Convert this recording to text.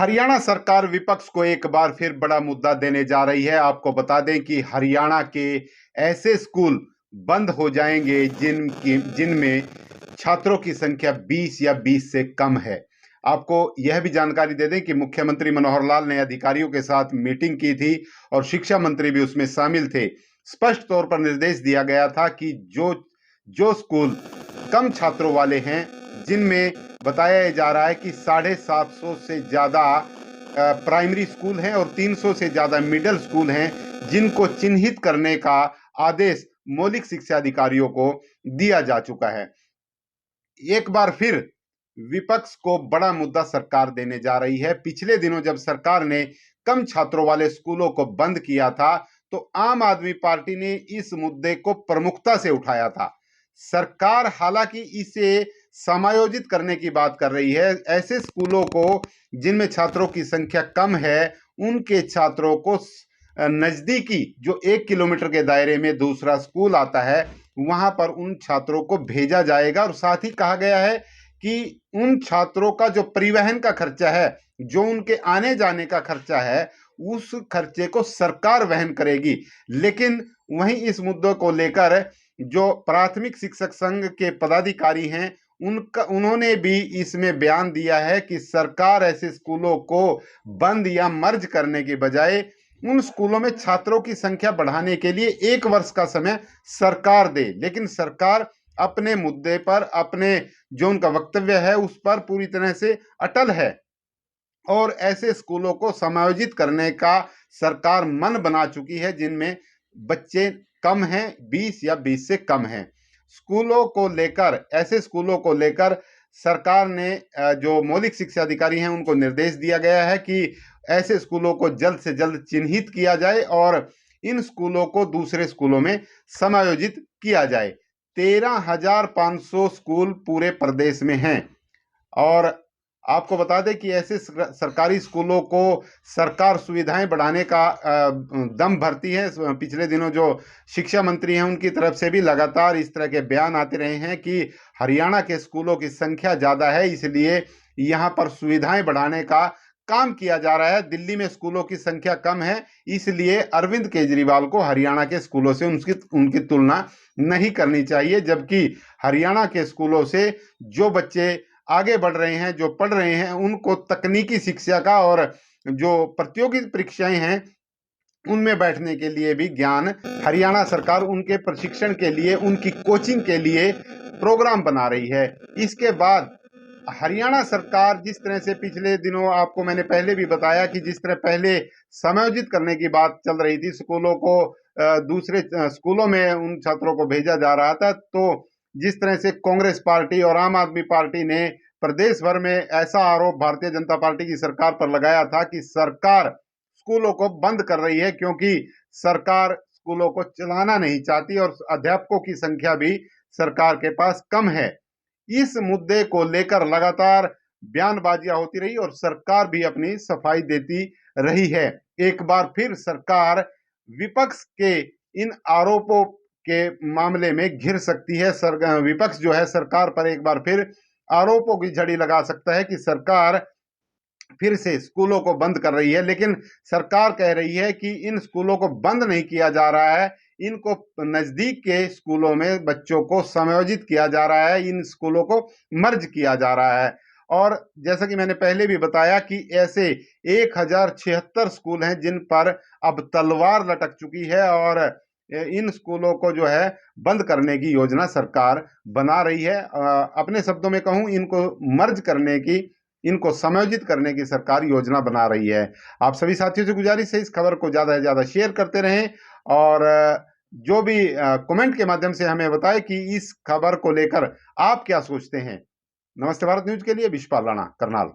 हरियाणा सरकार विपक्ष को एक बार फिर बड़ा मुद्दा देने जा रही है। आपको बता दें कि हरियाणा के ऐसे स्कूल बंद हो जाएंगे जिनमें छात्रों की संख्या 20 या 20 से कम है। आपको यह भी जानकारी दे दें कि मुख्यमंत्री मनोहर लाल ने अधिकारियों के साथ मीटिंग की थी और शिक्षा मंत्री भी उसमें शामिल थे। स्पष्ट तौर पर निर्देश दिया गया था कि जो जो स्कूल कम छात्रों वाले हैं, जिनमें बताया जा रहा है कि 750 से ज्यादा प्राइमरी स्कूल हैं और 300 से ज्यादा मिडिल स्कूल हैं, जिनको चिन्हित करने का आदेश मौलिक शिक्षा अधिकारियों को दिया जा चुका है। एक बार फिर विपक्ष को बड़ा मुद्दा सरकार देने जा रही है। पिछले दिनों जब सरकार ने कम छात्रों वाले स्कूलों को बंद किया था, तो आम आदमी पार्टी ने इस मुद्दे को प्रमुखता से उठाया था। सरकार हालांकि इसे समायोजित करने की बात कर रही है। ऐसे स्कूलों को जिनमें छात्रों की संख्या कम है, उनके छात्रों को नजदीकी जो 1 किलोमीटर के दायरे में दूसरा स्कूल आता है, वहां पर उन छात्रों को भेजा जाएगा। और साथ ही कहा गया है कि उन छात्रों का जो परिवहन का खर्चा है, जो उनके आने जाने का खर्चा है, उस खर्चे को सरकार वहन करेगी। लेकिन वहीं इस मुद्दे को लेकर जो प्राथमिक शिक्षक संघ के पदाधिकारी हैं, उन्होंने भी इसमें बयान दिया है कि सरकार ऐसे स्कूलों को बंद या मर्ज करने के बजाय उन स्कूलों में छात्रों की संख्या बढ़ाने के लिए 1 वर्ष का समय सरकार दे। लेकिन सरकार अपने मुद्दे पर, अपने जो उनका वक्तव्य है उस पर पूरी तरह से अटल है और ऐसे स्कूलों को समायोजित करने का सरकार मन बना चुकी है जिनमें बच्चे कम हैं, 20 या 20 से कम हैं। स्कूलों को लेकर, ऐसे स्कूलों को लेकर सरकार ने जो मौलिक शिक्षा अधिकारी हैं उनको निर्देश दिया गया है कि ऐसे स्कूलों को जल्द से जल्द चिन्हित किया जाए और इन स्कूलों को दूसरे स्कूलों में समायोजित किया जाए। 13,500 स्कूल पूरे प्रदेश में हैं और आपको बता दें कि ऐसे सरकारी स्कूलों को सरकार सुविधाएं बढ़ाने का दम भरती है। पिछले दिनों जो शिक्षा मंत्री हैं उनकी तरफ से भी लगातार इस तरह के बयान आते रहे हैं कि हरियाणा के स्कूलों की संख्या ज्यादा है, इसलिए यहाँ पर सुविधाएं बढ़ाने का काम किया जा रहा है। दिल्ली में स्कूलों की संख्या कम है, इसलिए अरविंद केजरीवाल को हरियाणा के स्कूलों से उनकी तुलना नहीं करनी चाहिए। जबकि हरियाणा के स्कूलों से जो बच्चे आगे बढ़ रहे हैं, जो पढ़ रहे हैं, उनको तकनीकी शिक्षा का और जो प्रतियोगी परीक्षाएं हैं उनमें बैठने के लिए भी ज्ञान हरियाणा सरकार उनके प्रशिक्षण के लिए, उनकी कोचिंग के लिए प्रोग्राम बना रही है। इसके बाद हरियाणा सरकार जिस तरह से पिछले दिनों, आपको मैंने पहले भी बताया कि जिस तरह पहले समायोजित करने की बात चल रही थी, स्कूलों को दूसरे स्कूलों में उन छात्रों को भेजा जा रहा था, तो जिस तरह से कांग्रेस पार्टी और आम आदमी पार्टी ने प्रदेश भर में ऐसा आरोप भारतीय जनता पार्टी की सरकार पर लगाया था कि सरकार स्कूलों को बंद कर रही है क्योंकि सरकार स्कूलों को चलाना नहीं चाहती और अध्यापकों की संख्या भी सरकार के पास कम है। इस मुद्दे को लेकर लगातार बयानबाजियां होती रही और सरकार भी अपनी सफाई देती रही है। एक बार फिर सरकार विपक्ष के इन आरोपों के मामले में घिर सकती है। विपक्ष जो है सरकार पर एक बार फिर आरोपों की झड़ी लगा सकता है कि सरकार फिर से स्कूलों को बंद कर रही है। लेकिन सरकार कह रही है कि इन स्कूलों को बंद नहीं किया जा रहा है, इनको नजदीक के स्कूलों में बच्चों को समायोजित किया जा रहा है, इन स्कूलों को मर्ज किया जा रहा है। और जैसा कि मैंने पहले भी बताया कि ऐसे 1076 स्कूल हैं जिन पर अब तलवार लटक चुकी है और इन स्कूलों को जो है बंद करने की योजना सरकार बना रही है। अपने शब्दों में कहूं, इनको मर्ज करने की, इनको समायोजित करने की सरकार योजना बना रही है। आप सभी साथियों से गुजारिश है इस खबर को ज्यादा से ज्यादा शेयर करते रहें और जो भी कमेंट के माध्यम से हमें बताएं कि इस खबर को लेकर आप क्या सोचते हैं। नमस्ते भारत न्यूज के लिए विशपाल राणा, करनाल।